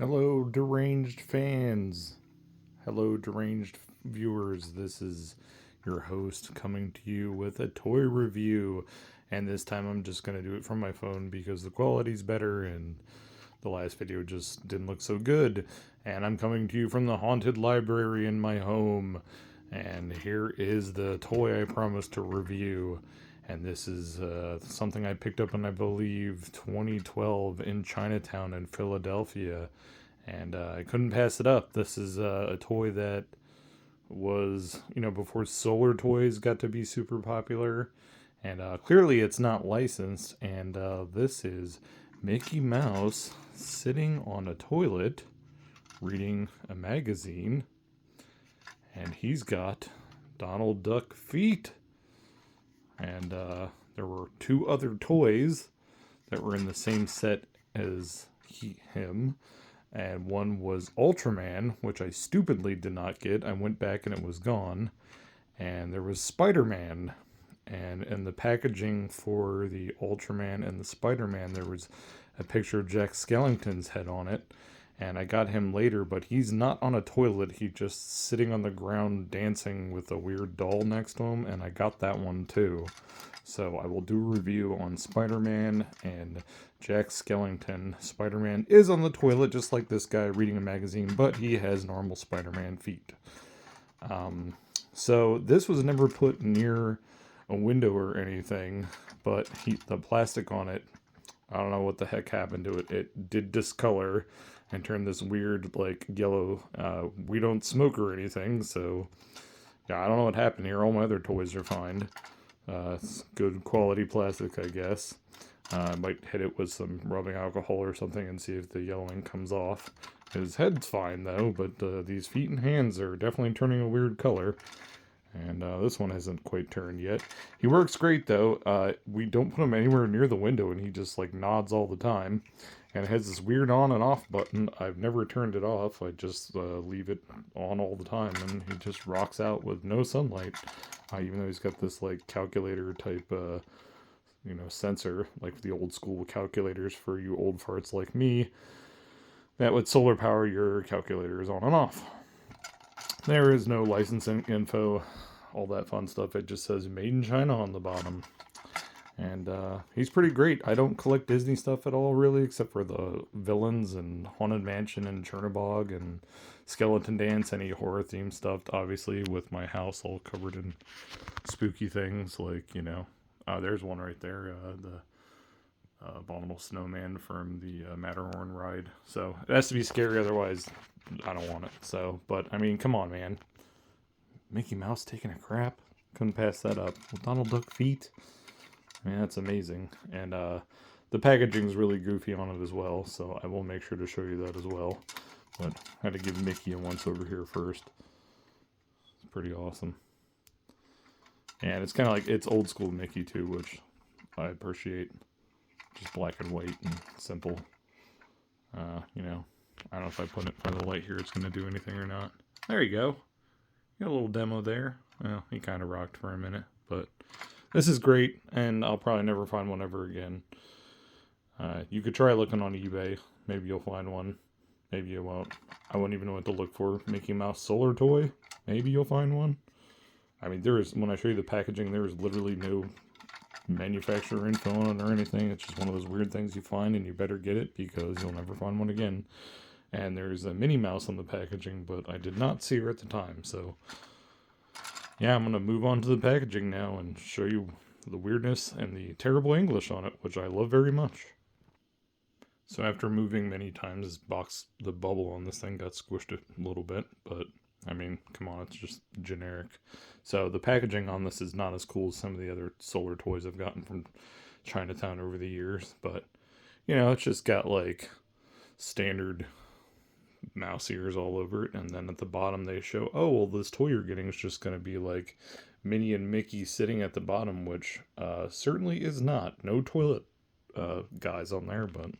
Hello, deranged fans. Hello, deranged viewers. This is your host coming to you with a toy review. And this time I'm just going to do it from my phone because the quality's better and the last video just didn't look so good. And I'm coming to you from the haunted library in my home. And here is the toy I promised to review. And this is something I picked up in, I believe, 2012 in Chinatown in Philadelphia. And I couldn't pass it up. This is a toy that was, before solar toys got to be super popular. And clearly it's not licensed. And this is Mickey Mouse sitting on a toilet reading a magazine. And he's got Donald Duck feet. And there were two other toys that were in the same set as him. And one was Ultraman, which I stupidly did not get. I went back and it was gone. And there was Spiderman. And in the packaging for the Ultraman and the Spiderman, there was a picture of Jack Skellington's head on it. And I got him later, but he's not on a toilet. He's just sitting on the ground dancing with a weird doll next to him. And I got that one too. So I will do a review on Spider-Man and Jack Skellington. Spider-Man is on the toilet just like this guy reading a magazine, but he has normal Spider-Man feet. So this was never put near a window or anything, but the plastic on it, I don't know what the heck happened to it. It did discolor and turn this weird like yellow. We don't smoke or anything, so yeah, I don't know what happened here. All my other toys are fine. It's good quality plastic, I guess. I might hit it with some rubbing alcohol or something and see if the yellowing comes off. His head's fine though, but these feet and hands are definitely turning a weird color. And this one hasn't quite turned yet. He works great though. We don't put him anywhere near the window and he just like nods all the time. And it has this weird on and off button. I've never turned it off. I just leave it on all the time and he just rocks out with no sunlight. Even though he's got this like calculator type sensor, like the old school calculators for you old farts like me, that would solar power your calculators on and off. There is no licensing info, all that fun stuff. It just says made in China on the bottom. And he's pretty great. I don't collect Disney stuff at all, really, except for the villains and Haunted Mansion and Chernobog and Skeleton Dance, any horror-themed stuff, obviously, with my house all covered in spooky things, like, there's one right there, the Abominable Snowman from the Matterhorn ride. So, it has to be scary, otherwise I don't want it. So, but, I mean, come on, man. Mickey Mouse taking a crap? Couldn't pass that up. With Donald Duck feet? I mean, that's amazing. And the packaging is really goofy on it as well, so I will make sure to show you that as well. But I had to give Mickey a once over here first. It's pretty awesome. And it's kind of like, it's old school Mickey too, which I appreciate. Just black and white and simple. I don't know if I put it in front of the light here, it's going to do anything or not. There you go. Got a little demo there. Well, he kind of rocked for a minute, but this is great, and I'll probably never find one ever again. You could try looking on eBay. Maybe you'll find one. Maybe you won't. I wouldn't even know what to look for. Mickey Mouse Solar Toy? Maybe you'll find one. I mean, when I show you the packaging, there is literally no manufacturer info on it or anything. It's just one of those weird things you find, and you better get it because you'll never find one again. And there's a Minnie Mouse on the packaging, but I did not see her at the time, so yeah, I'm going to move on to the packaging now and show you the weirdness and the terrible English on it, which I love very much. So after moving many times, the bubble on this thing got squished a little bit, but I mean, come on, it's just generic. So the packaging on this is not as cool as some of the other solar toys I've gotten from Chinatown over the years, but it's just got like standard mouse ears all over it, and then at the bottom they show, oh well, this toy you're getting is just going to be like Minnie and Mickey sitting at the bottom, which certainly is not. No toilet guys on there, but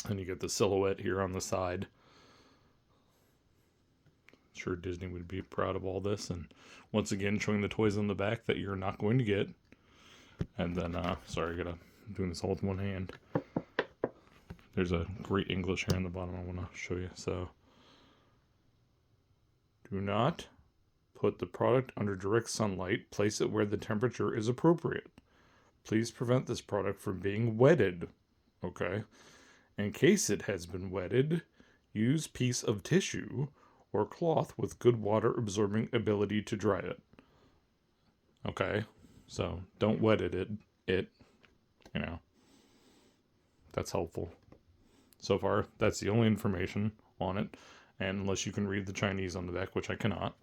and you get the silhouette here on the side. Sure, Disney would be proud of all this, and once again showing the toys on the back that you're not going to get. And then sorry, I'm doing this all with one hand. there's a great English here on the bottom I want to show you. So, do not put the product under direct sunlight. Place it where the temperature is appropriate. Please prevent this product from being wetted. Okay. In case it has been wetted, use piece of tissue or cloth with good water absorbing ability to dry it. Okay. So don't wet it. That's helpful. So far, that's the only information on it. And unless you can read the Chinese on the back, which I cannot.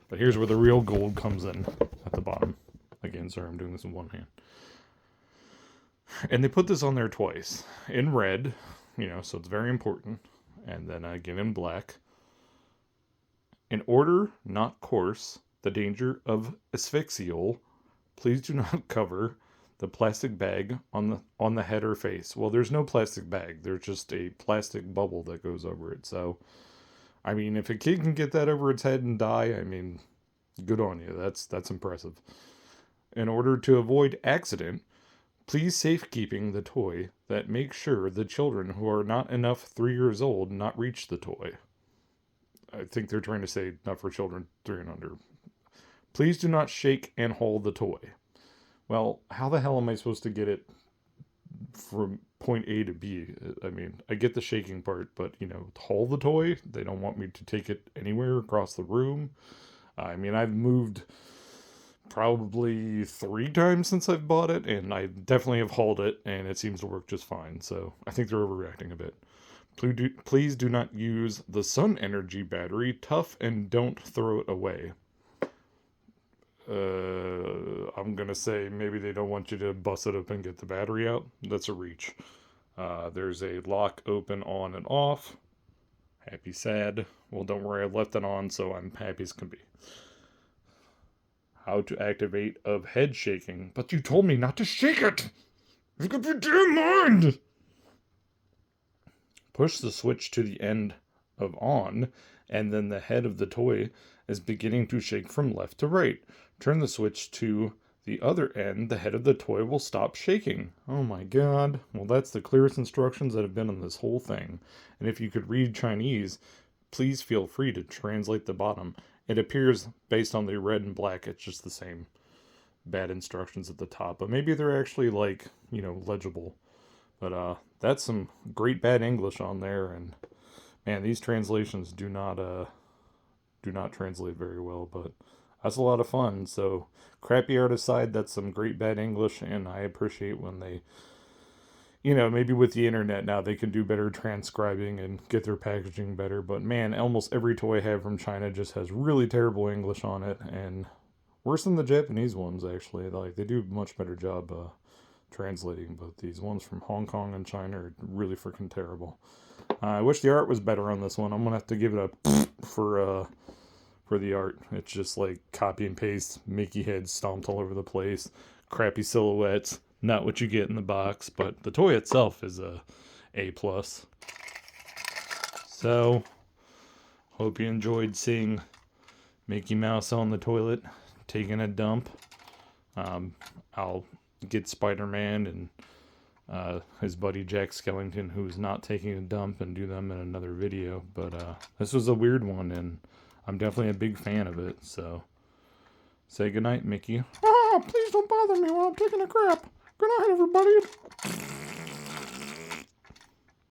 But here's where the real gold comes in at the bottom. Again, sorry, I'm doing this in one hand. And they put this on there twice. In red, so it's very important. And then again in black. In order, not coarse, the danger of asphyxial, please do not cover the plastic bag on the head or face. Well, there's no plastic bag. There's just a plastic bubble that goes over it. So, I mean, if a kid can get that over its head and die, I mean, good on you. That's impressive. In order to avoid accident, please safekeeping the toy that makes sure the children who are not enough 3 years old not reach the toy. I think they're trying to say not for children 3 and under. Please do not shake and hold the toy. Well, how the hell am I supposed to get it from point A to B? I mean, I get the shaking part, but, to hold the toy, they don't want me to take it anywhere across the room. I mean, I've moved probably 3 times since I've bought it, and I definitely have hauled it, and it seems to work just fine. So I think they're overreacting a bit. Please do not use the sun energy battery. Tough and don't throw it away. I'm gonna say maybe they don't want you to bust it up and get the battery out. That's a reach. There's a lock open on and off. Happy, sad. Well, don't worry, I left it on, so I'm happy as can be. How to activate of head shaking. But you told me not to shake it! Look at your damn mind! Push the switch to the end of on, and then the head of the toy is beginning to shake from left to right. Turn the switch to the other end, the head of the toy will stop shaking. Oh my god. Well, that's the clearest instructions that have been on this whole thing. And if you could read Chinese, please feel free to translate the bottom. It appears, based on the red and black, it's just the same bad instructions at the top. But maybe they're actually, legible. But that's some great bad English on there. And, man, these translations do not translate very well, but that's a lot of fun. So, crappy art aside, that's some great bad English, and I appreciate when they, maybe with the internet now they can do better transcribing and get their packaging better. But man, almost every toy I have from China just has really terrible English on it, and worse than the Japanese ones, actually. They do a much better job translating, but these ones from Hong Kong and China are really freaking terrible. I wish the art was better on this one. I'm gonna have to give it a for the art. It's just like copy and paste, Mickey heads stomped all over the place, crappy silhouettes, not what you get in the box, but the toy itself is a A+. So, hope you enjoyed seeing Mickey Mouse on the toilet, taking a dump. I'll get Spiderman and his buddy Jack Skellington, who's not taking a dump, and do them in another video. But this was a weird one, and I'm definitely a big fan of it. So say goodnight, Mickey. Oh, please don't bother me while I'm taking a crap. Good night, everybody.